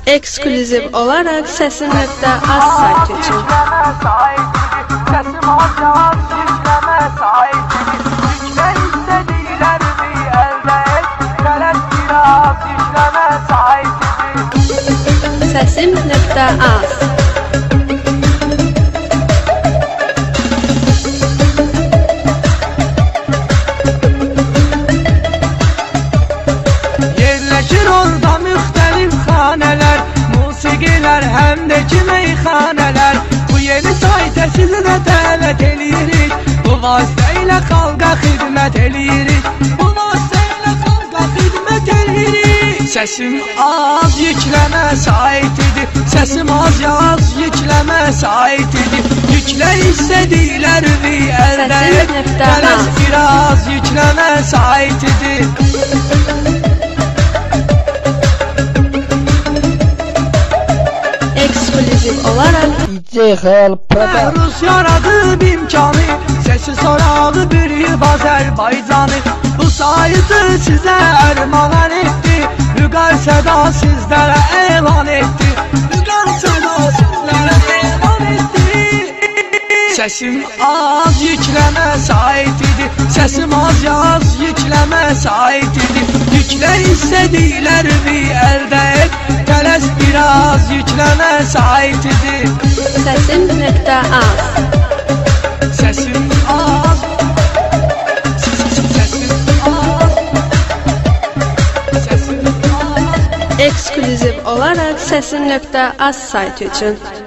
Eksklüziv olaraq Səsim.az saytı üçün. Səsim az yükleme sahibidir. Yükle istediklerimi elde et. Tələs biraz yükleme sahibidir. Səsim.az Yerleşir orada müxtəlif xanələr, musiqilər, həm də ki meyxanələr. Bu yeni saytə sizi də dəvət eləyirik. Bu vasitə ilə xalqa xidmət eləyirik. Bu vasitə ilə xalqa xidmət eləyirik. Səsim az yükləmə saytidir. Səsim az yaz yükləmə saytidir. Yüklə istədiklərimi əldə et. Tələs biraz yükləmə saytidir. Eksklüziv olaraq Rus yaradıb imkanı, sesi sorağı bir Azərbaycanı. Bu saytı sizə ərmağan etdi, Vüqar Səda sizlərə elan etdi. Vüqar Səda sizlərə elan etdi. Səsim az yükləmə saytidir. Səsim az yaz yükləmə saytidir. Yüklə istədiklərimi əldə et. Tələs biraz yükləmə saytidir. Səsim.az Səsim az. Səsim az. Səsim az. Eksklüziv olaraq Səsim.az saytı üçün.